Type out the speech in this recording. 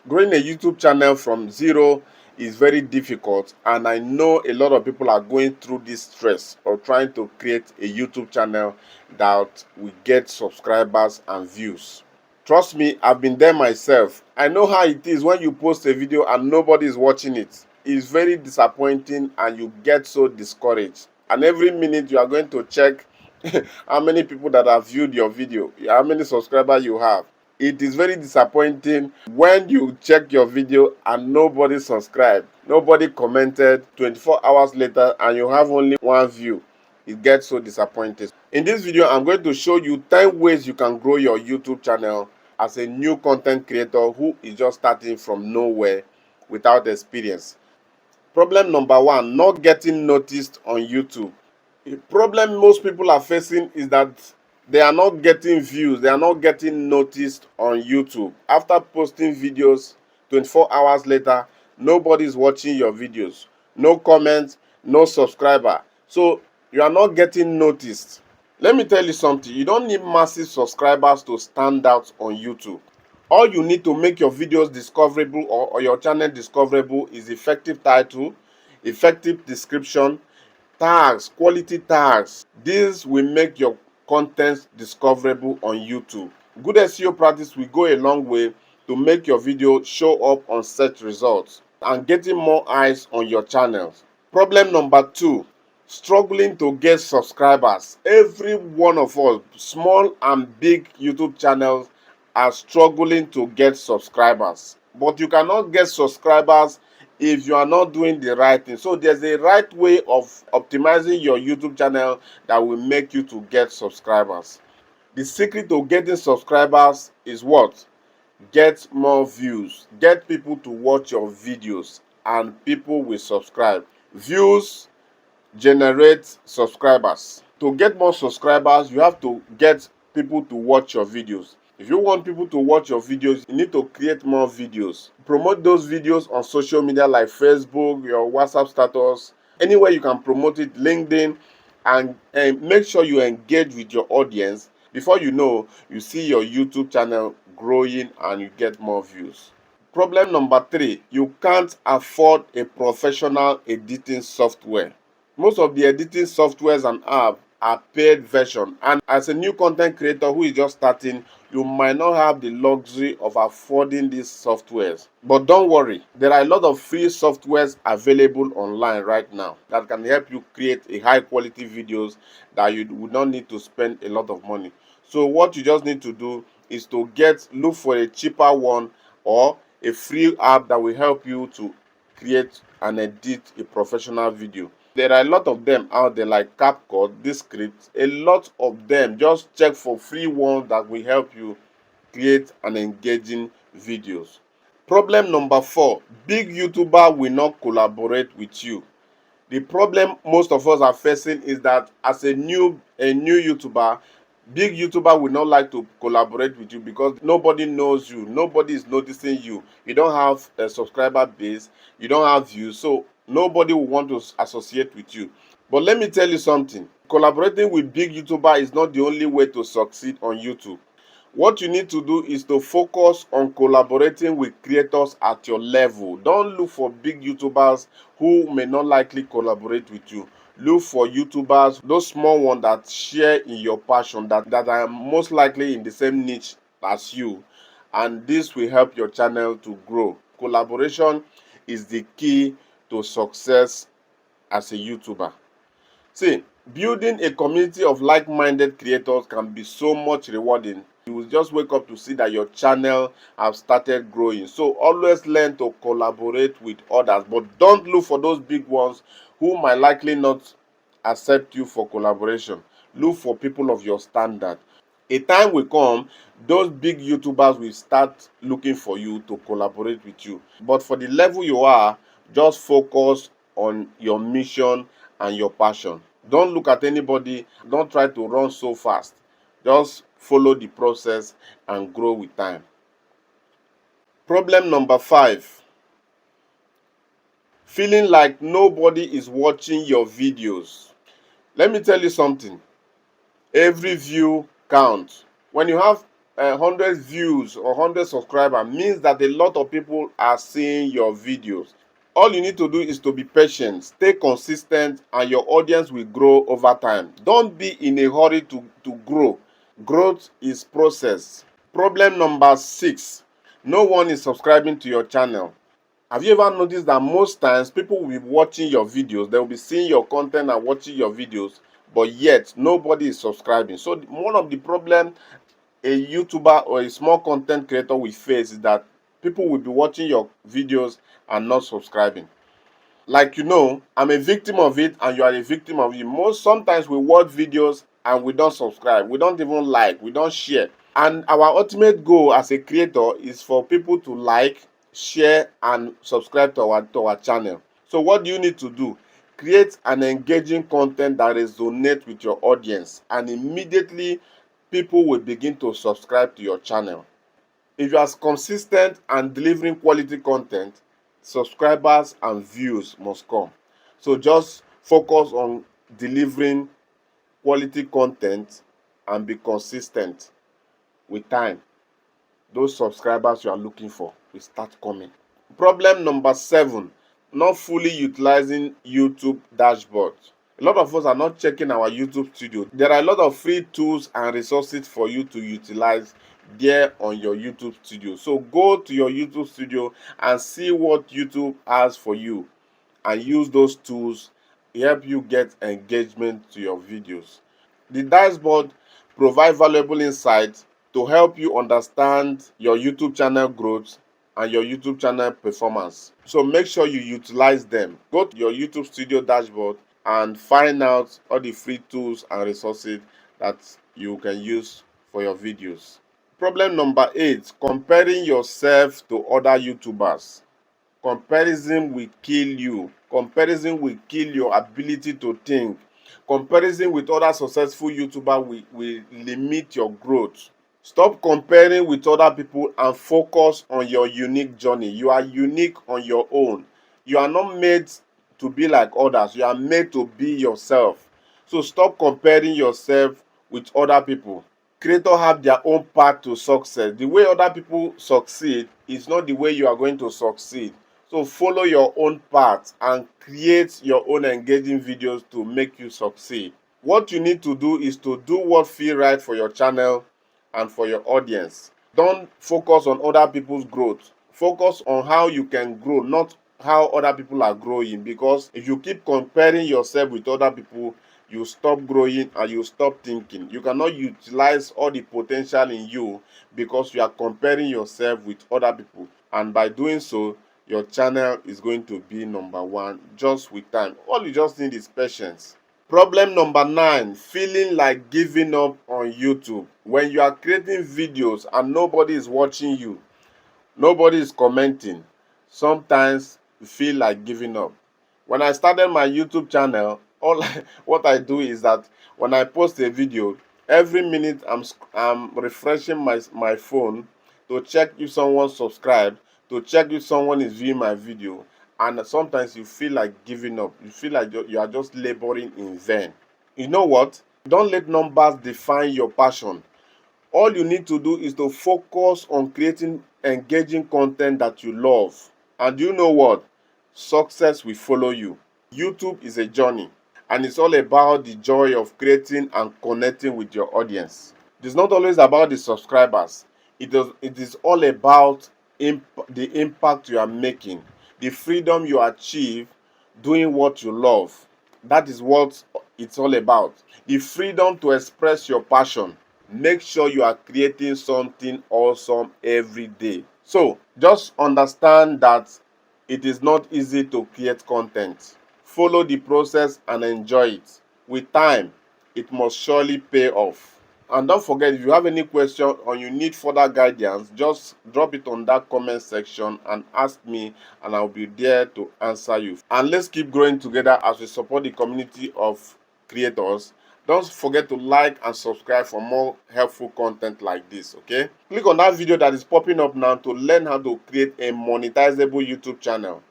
Growing a YouTube channel from zero is very difficult, and I know a lot of people are going through this stress of trying to create a YouTube channel that will get subscribers and views. Trust me, I've been there myself. I know how it is when you post a video and nobody is watching it. It's very disappointing and you get so discouraged. And every minute you are going to check how many people that have viewed your video, how many subscribers you have. It is very disappointing when you check your video and nobody subscribed, nobody commented 24 hours later and you have only one view. It gets so disappointing. In this video, I'm going to show you 10 ways you can grow your YouTube channel as a new content creator who is just starting from nowhere without experience. Problem number one, not getting noticed on YouTube. The problem most people are facing is that they are not getting views, they are not getting noticed on YouTube. After posting videos, 24 hours later, nobody is watching your videos. No comments, no subscriber. So you are not getting noticed. Let me tell you something. You don't need massive subscribers to stand out on YouTube. All you need to make your videos discoverable or your channel discoverable is effective title, effective description, tags, quality tags. This will make your content discoverable on YouTube. Good SEO practice will go a long way to make your video show up on search results and getting more eyes on your channels. Problem number two, struggling to get subscribers. Every one of us, small and big YouTube channels, are struggling to get subscribers. But you cannot get subscribers if you are not doing the right thing. So there's a right way of optimizing your YouTube channel that will make you to get subscribers. The secret to getting subscribers is what? Get more views. Get people to watch your videos and people will subscribe. Views generate subscribers. To get more subscribers, you have to get people to watch your videos. If you want people to watch your videos, you need to create more videos. Promote those videos on social media like Facebook, your WhatsApp status, anywhere you can promote it, LinkedIn, and make sure you engage with your audience. Before you know, you see your YouTube channel growing and you get more views. Problem number three, you can't afford a professional editing software. Most of the editing softwares and apps are paid version, and as a new content creator who is just starting, you might not have the luxury of affording these softwares. But don't worry, there are a lot of free softwares available online right now that can help you create a high quality videos that you would not need to spend a lot of money. So what you just need to do is to look for a cheaper one or a free app that will help you to create and edit a professional video. There are a lot of them out there like CapCut, Descript, a lot of them. Just check for free ones that will help you create an engaging videos. Problem number four, big YouTuber will not collaborate with you. The problem most of us are facing is that as a new YouTuber, big YouTuber will not like to collaborate with you because nobody knows you, nobody is noticing you. You don't have a subscriber base, you don't have views, so nobody will want to associate with you. But let me tell you something. Collaborating with big YouTuber is not the only way to succeed on YouTube. What you need to do is to focus on collaborating with creators at your level. Don't look for big YouTubers who may not likely collaborate with you. Look for YouTubers, those small ones that share in your passion, that are most likely in the same niche as you. And this will help your channel to grow. Collaboration is the key to success as a YouTuber. See, building a community of like-minded creators can be so much rewarding. You will just wake up to see that your channel has started growing. So always learn to collaborate with others, but don't look for those big ones who might likely not accept you for collaboration. Look for people of your standard. A time will come, those big YouTubers will start looking for you to collaborate with you. But for the level you are, just focus on your mission and your passion. Don't look at anybody. Don't try to run so fast. Just follow the process and grow with time. Problem number five, feeling like nobody is watching your videos. Let me tell you something. Every view counts. When you have 100 views or 100 subscribers means that a lot of people are seeing your videos. All you need to do is to be patient, stay consistent, and your audience will grow over time. Don't be in a hurry to grow. Growth is process. Problem number 6. No one is subscribing to your channel. Have you ever noticed that most times people will be watching your videos, they will be seeing your content and watching your videos, but yet nobody is subscribing? So one of the problems a YouTuber or a small content creator will face is that people will be watching your videos and not subscribing. Like, I'm a victim of it and you are a victim of it. Sometimes we watch videos and we don't subscribe, we don't even like, we don't share. And our ultimate goal as a creator is for people to like, share, and subscribe to our channel. So what do you need to do? Create an engaging content that resonates with your audience, and immediately people will begin to subscribe to your channel. If you are consistent and delivering quality content, subscribers and views must come. So just focus on delivering quality content and be consistent. With time, those subscribers you are looking for will start coming. Problem number 7, not fully utilizing YouTube dashboard. A lot of us are not checking our YouTube studio. There are a lot of free tools and resources for you to utilize there on your YouTube studio. So go to your YouTube studio and see what YouTube has for you and use those tools to help you get engagement to your videos. The dashboard provides valuable insights to help you understand your YouTube channel growth and your YouTube channel performance. So make sure you utilize them. Go to your YouTube studio dashboard and find out all the free tools and resources that you can use for your videos. Problem number 8, comparing yourself to other YouTubers. Comparison will kill you. Comparison will kill your ability to think. Comparison with other successful YouTubers will limit your growth. Stop comparing with other people and focus on your unique journey. You are unique on your own. You are not made to be like others. You are made to be yourself. So stop comparing yourself with other people. Creators have their own path to success. The way other people succeed is not the way you are going to succeed. So follow your own path and create your own engaging videos to make you succeed. What you need to do is to do what feels right for your channel and for your audience. Don't focus on other people's growth. Focus on how you can grow, not how other people are growing. Because if you keep comparing yourself with other people, you stop growing and you stop thinking. You cannot utilize all the potential in you because you are comparing yourself with other people. And by doing so, your channel is going to be number 1 just with time. All you just need is patience. Problem number 9, feeling like giving up on YouTube. When you are creating videos and nobody is watching you, nobody is commenting, sometimes you feel like giving up. When I started my YouTube channel, what I do is that when I post a video, every minute I'm refreshing my phone to check if someone subscribed, to check if someone is viewing my video, and sometimes you feel like giving up. You feel like you are just laboring in vain. You know what? Don't let numbers define your passion. All you need to do is to focus on creating engaging content that you love. And you know what? Success will follow you. YouTube is a journey, and it's all about the joy of creating and connecting with your audience. It's not always about the subscribers. It is all about the impact you are making, the freedom you achieve doing what you love. That is what it's all about. The freedom to express your passion. Make sure you are creating something awesome every day. So just understand that it is not easy to create content. Follow the process and enjoy it. With time, it must surely pay off. And don't forget, if you have any question or you need further guidance, just drop it on that comment section and ask me, and I'll be there to answer you. And let's keep growing together as we support the community of creators. Don't forget to like and subscribe for more helpful content like this, okay? Click on that video that is popping up now to learn how to create a monetizable YouTube channel.